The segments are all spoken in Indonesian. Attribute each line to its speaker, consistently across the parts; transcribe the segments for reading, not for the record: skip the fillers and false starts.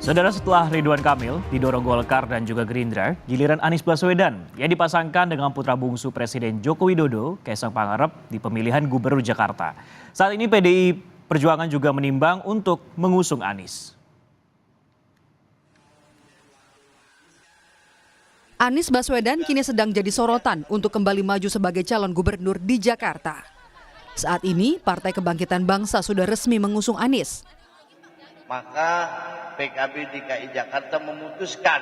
Speaker 1: Saudara, setelah Ridwan Kamil didorong Golkar dan juga Gerindra, giliran Anies Baswedan yang dipasangkan dengan putra bungsu Presiden Joko Widodo, Kaisang Pangarep, di pemilihan Gubernur Jakarta. Saat ini PDI Perjuangan juga menimbang untuk mengusung Anies.
Speaker 2: Anies Baswedan kini sedang jadi sorotan untuk kembali maju sebagai calon gubernur di Jakarta. Saat ini, Partai Kebangkitan Bangsa sudah resmi mengusung Anies.
Speaker 3: Maka PKB DKI Jakarta memutuskan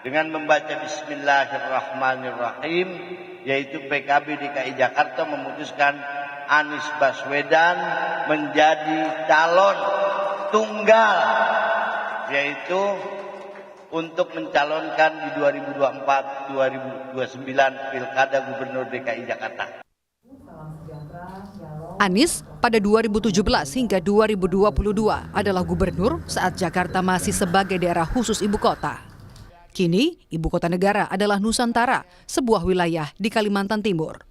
Speaker 3: dengan membaca Bismillahirrahmanirrahim, yaitu PKB DKI Jakarta memutuskan Anies Baswedan menjadi calon tunggal, yaitu untuk mencalonkan di 2024-2029 Pilkada Gubernur DKI Jakarta.
Speaker 2: Anies pada 2017 hingga 2022 adalah gubernur saat Jakarta masih sebagai daerah khusus ibu kota. Kini, ibu kota negara adalah Nusantara, sebuah wilayah di Kalimantan Timur.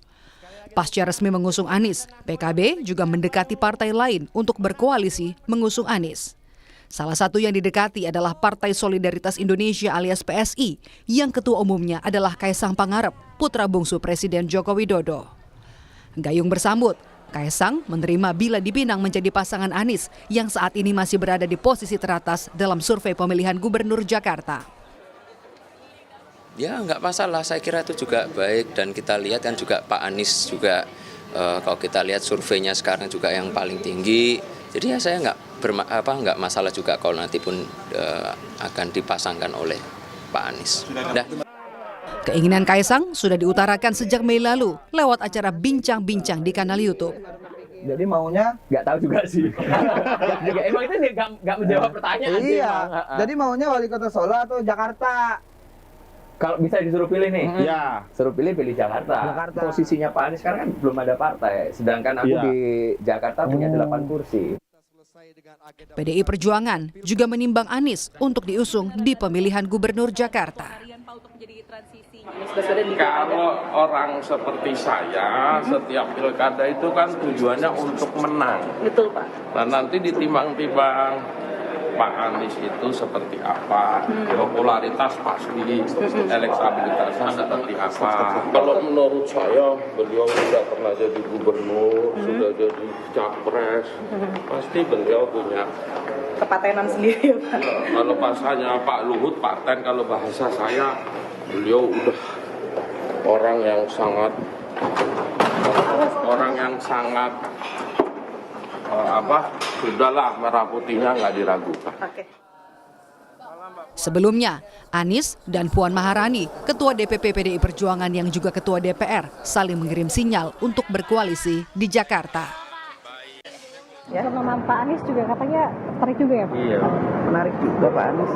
Speaker 2: Pasca resmi mengusung Anies, PKB juga mendekati partai lain untuk berkoalisi mengusung Anies. Salah satu yang didekati adalah Partai Solidaritas Indonesia alias PSI, yang ketua umumnya adalah Kaisang Pangarep, putra bungsu Presiden Joko Widodo. Gayung bersambut, Kaisang menerima bila dipinang menjadi pasangan Anies yang saat ini masih berada di posisi teratas dalam survei pemilihan Gubernur Jakarta.
Speaker 4: Ya nggak masalah, saya kira itu juga baik, dan kita lihat kan juga Pak Anies juga kalau kita lihat surveinya sekarang juga yang paling tinggi. Jadi ya saya nggak masalah juga kalau nanti pun akan dipasangkan oleh Pak Anies.
Speaker 2: Keinginan Kaisang sudah diutarakan sejak Mei lalu lewat acara Bincang-Bincang di kanal YouTube.
Speaker 5: Jadi maunya nggak tahu juga sih.
Speaker 6: Emang itu nggak menjawab pertanyaan.
Speaker 5: Iya. Jadi maunya wali kota Solo atau Jakarta?
Speaker 6: Kalau bisa disuruh pilih nih,
Speaker 5: Ya.
Speaker 6: suruh pilih Jakarta. Posisinya Pak Anies sekarang kan belum ada partai, sedangkan aku di Jakarta punya 8 kursi.
Speaker 2: PDI Perjuangan juga menimbang Anies untuk diusung di pemilihan Gubernur Jakarta.
Speaker 7: Kalau orang seperti saya, setiap pilkada itu kan tujuannya untuk menang.
Speaker 8: Betul, Pak.
Speaker 7: Nah, nanti ditimbang-timbang Pak Anies itu seperti apa, popularitas pasti, elektabilitasnya seperti apa. Kalau menurut saya, beliau sudah pernah jadi gubernur, sudah jadi capres, pasti beliau punya
Speaker 8: Kepatenan sendiri, ya, Pak.
Speaker 7: Kalau bahasanya Pak Luhut, paten. Kalau bahasa saya, beliau udah orang yang sangat sudahlah, merah putihnya nggak diragukan.
Speaker 2: Sebelumnya, Anies dan Puan Maharani, Ketua DPP PDI Perjuangan yang juga Ketua DPR, saling mengirim sinyal untuk berkoalisi di Jakarta.
Speaker 9: Ya, nama Pak Anies juga katanya tertarik juga ya, Pak?
Speaker 5: Iya, menarik juga Pak Anies.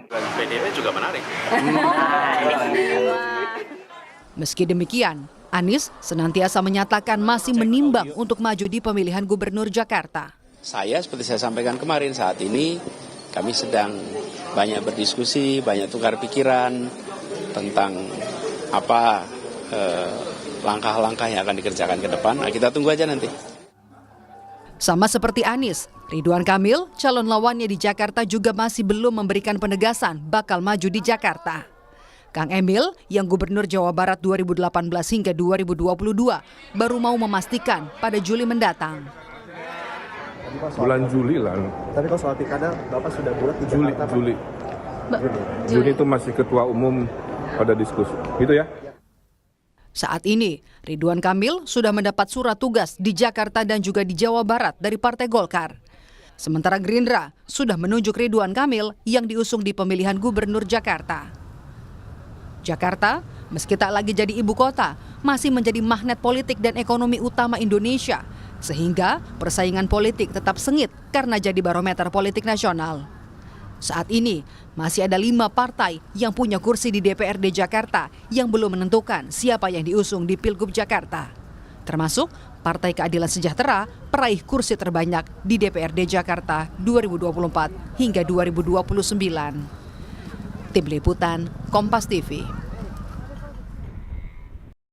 Speaker 10: Dan PDIP juga menarik.
Speaker 2: Meski demikian, Anies senantiasa menyatakan masih menimbang untuk maju di pemilihan Gubernur Jakarta.
Speaker 4: Saya seperti saya sampaikan kemarin, saat ini kami sedang banyak berdiskusi, banyak tukar pikiran tentang apa langkah-langkah yang akan dikerjakan ke depan. Nah, kita tunggu aja nanti.
Speaker 2: Sama seperti Anies, Ridwan Kamil, calon lawannya di Jakarta juga masih belum memberikan penegasan bakal maju di Jakarta. Kang Emil, yang Gubernur Jawa Barat 2018 hingga 2022, baru mau memastikan pada Juli mendatang.
Speaker 11: Bulan Juli lah.
Speaker 5: Tapi kalau soal pilkada, Bapak sudah bulat di Jakarta, Pak?
Speaker 11: Juli itu masih ketua umum pada diskusi. Gitu ya?
Speaker 2: Saat ini, Ridwan Kamil sudah mendapat surat tugas di Jakarta dan juga di Jawa Barat dari Partai Golkar. Sementara Gerindra sudah menunjuk Ridwan Kamil yang diusung di pemilihan Gubernur Jakarta. Jakarta, meski tak lagi jadi ibu kota, masih menjadi magnet politik dan ekonomi utama Indonesia, sehingga persaingan politik tetap sengit karena jadi barometer politik nasional. Saat ini, masih ada 5 partai yang punya kursi di DPRD Jakarta yang belum menentukan siapa yang diusung di Pilgub Jakarta. Termasuk Partai Keadilan Sejahtera peraih kursi terbanyak di DPRD Jakarta 2024 hingga 2029. Tim Liputan, Kompas TV.